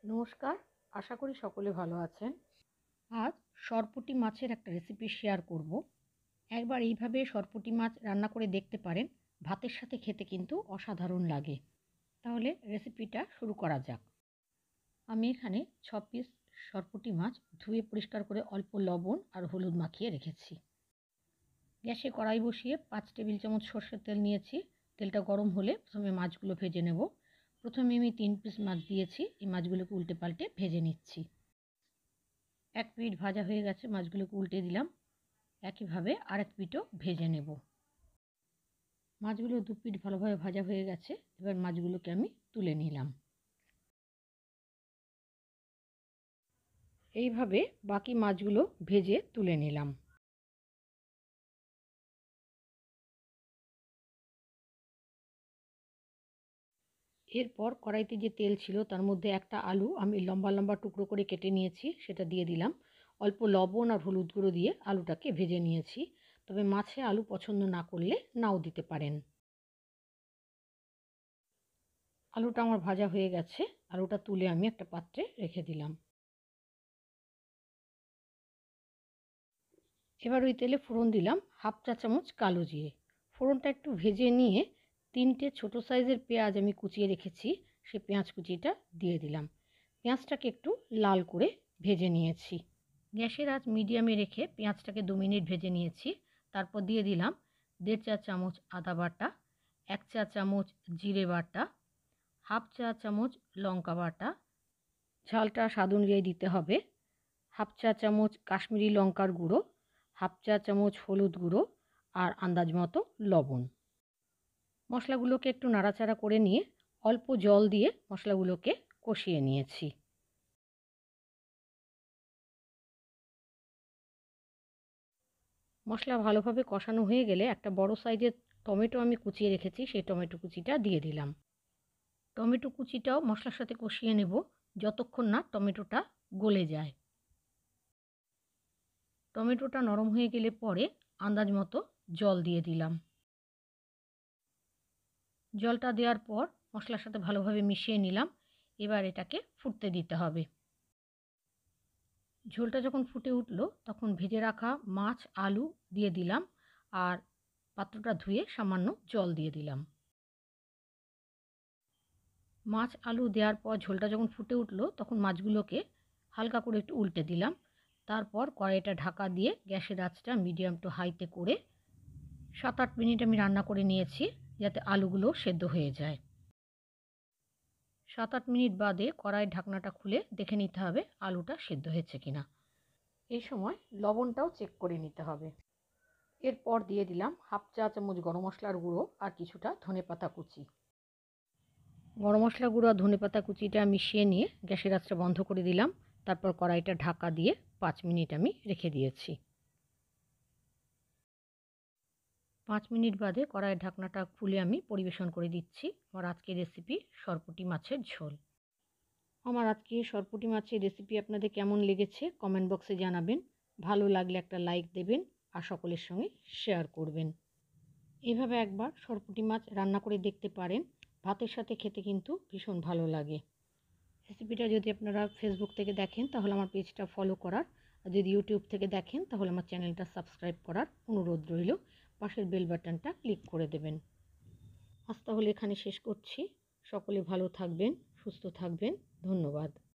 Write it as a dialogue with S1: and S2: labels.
S1: নমস্কার, আশা করি সকলে ভালো আছেন। আজ সরপুঁটি মাছের একটা রেসিপি শেয়ার করব। একবার এইভাবে সরপুঁটি মাছ রান্না করে দেখতে পারেন, ভাতের সাথে খেতে কিন্তু অসাধারণ লাগে। তাহলে রেসিপিটা শুরু করা যাক। আমি এখানে 6 পিস সরপুঁটি মাছ ধুয়ে পরিষ্কার করে অল্প লবণ আর হলুদ মাখিয়ে রেখেছি। গ্যাসে কড়াই বসিয়ে 5 টেবিল চামচ সরষের তেল নিয়েছি। তেলটা গরম হলে প্রথমে মাছগুলো ভেজে নেব। প্রথমে আমি 3 পিস মাছ দিয়েছি। এই মাছগুলোকে উল্টে পাল্টে ভেজে নিচ্ছি। এক পিঠ ভাজা হয়ে গেছে, মাছগুলোকে উল্টে দিলাম। একইভাবে আরেক পিঠও ভেজে নেব। মাছগুলো দু পিঠ ভালোভাবে ভাজা হয়ে গেছে। এবার মাছগুলোকে আমি তুলে নিলাম। এইভাবে বাকি মাছগুলো ভেজে তুলে নিলাম। এরপর কড়াইতে যে তেল ছিল তার মধ্যে একটা আলু আমি লম্বা লম্বা টুকরো করে কেটে নিয়েছি, সেটা দিয়ে দিলাম। অল্প লবণ আর হলুদ গুঁড়ো দিয়ে আলুটাকে ভেজে নিয়েছি। তবে মাছে আলু পছন্দ না করলে নাও দিতে পারেন। আলুটা আমার ভাজা হয়ে গেছে। আলুটা তুলে আমি একটা পাত্রে রেখে দিলাম। এবার ওই তেলে ফোড়ন দিলাম হাফ চা চামচ কালো জিরে। ফোড়নটা একটু ভেজে নিয়ে 3টে ছোটো সাইজের পেঁয়াজ আমি কুচিয়ে রেখেছি, সেই পেঁয়াজ কুচিটা দিয়ে দিলাম। পেঁয়াজটাকে একটু লাল করে ভেজে নিয়েছি। গ্যাসের আঁচ মিডিয়ামে রেখে পেঁয়াজটাকে 2 মিনিট ভেজে নিয়েছি। তারপর দিয়ে দিলাম 1.5 চা চামচ আদা বাটা, 1 চা চামচ জিরে বাটা, হাফ চা চামচ লঙ্কা বাটা, ঝালটা স্বাদ অনুযায়ী দিতে হবে, হাফ চা চামচ কাশ্মীরি লঙ্কার গুঁড়ো, হাফ চা চামচ হলুদ গুঁড়ো আর আন্দাজ মতো লবণ। মশলাগুলোকে একটু নাড়াচাড়া করে নিয়ে অল্প জল দিয়ে মশলাগুলোকে কষিয়ে নিয়েছি। মশলা ভালোভাবে কষানো হয়ে গেলে একটা বড় সাইজের টমেটো আমি কুচিয়ে রেখেছি, সেই টমেটো কুচিটা দিয়ে দিলাম। টমেটো কুচিটাও মশলার সাথে কষিয়ে নেব যতক্ষণ না টমেটোটা গলে যায়। টমেটোটা নরম হয়ে গেলে পরে আন্দাজ মতো জল দিয়ে দিলাম। জলটা দেওয়ার পর মশলার সাথে ভালোভাবে মিশিয়ে নিলাম। এবার এটাকে ফুটতে দিতে হবে। ঝোলটা যখন ফুটে উঠল তখন ভেজে রাখা মাছ আলু দিয়ে দিলাম আর পাত্রটা ধুয়ে সামান্য জল দিয়ে দিলাম। মাছ আলু দেওয়ার পর ঝোলটা যখন ফুটে উঠল তখন মাছগুলোকে হালকা করে একটু উল্টে দিলাম। তারপর কড়াইটা ঢাকা দিয়ে গ্যাসের আঁচটা মিডিয়াম টু হাইতে করে 7-8 মিনিট আমি রান্না করে নিয়েছি, যাতে আলুগুলো সেদ্ধ হয়ে যায়। 7-8 মিনিট বাদে কড়াইয়ের ঢাকনাটা খুলে দেখে নিতে হবে আলুটা সেদ্ধ হয়েছে কিনা। এই সময় লবণটাও চেক করে নিতে হবে। এরপর দিয়ে দিলাম হাফ চা চামচ গরম মশলার গুঁড়ো আর কিছুটা ধনেপাতা কুচি। গরম মশলা গুঁড়ো আর ধনেপাতা কুচিটা মিশিয়ে নিয়ে গ্যাসের আঁচটা বন্ধ করে দিলাম। তারপর কড়াইটা ঢাকা দিয়ে 5 মিনিট আমি রেখে দিয়েছি। 5 মিনিট বাদে কড়াইয়ের ঢাকনাটা খুলে আমি পরিবেশন করে দিচ্ছি আমার আজকের রেসিপি সরপুঁটি মাছের ঝোল। আমার আজকে সরপুঁটি মাছের রেসিপি আপনাদের কেমন লেগেছে কমেন্ট বক্সে জানাবেন। ভালো লাগলে একটা লাইক দেবেন আর সকলের সঙ্গে শেয়ার করবেন। এভাবে একবার সরপুঁটি মাছ রান্না করে দেখতে পারেন, ভাতের সাথে খেতে কিন্তু ভীষণ ভালো লাগে। রেসিপিটা যদি আপনারা ফেসবুক থেকে দেখেন তাহলে আমার পেজটা ফলো করার, আর যদি ইউটিউব থেকে দেখেন তাহলে আমার চ্যানেলটা সাবস্ক্রাইব করার অনুরোধ রইল। পাশের বেল বাটনটা ক্লিক করে দেবেন। আজ তাহলে এখানে শেষ করছি। সকলে ভালো থাকবেন, সুস্থ থাকবেন। ধন্যবাদ।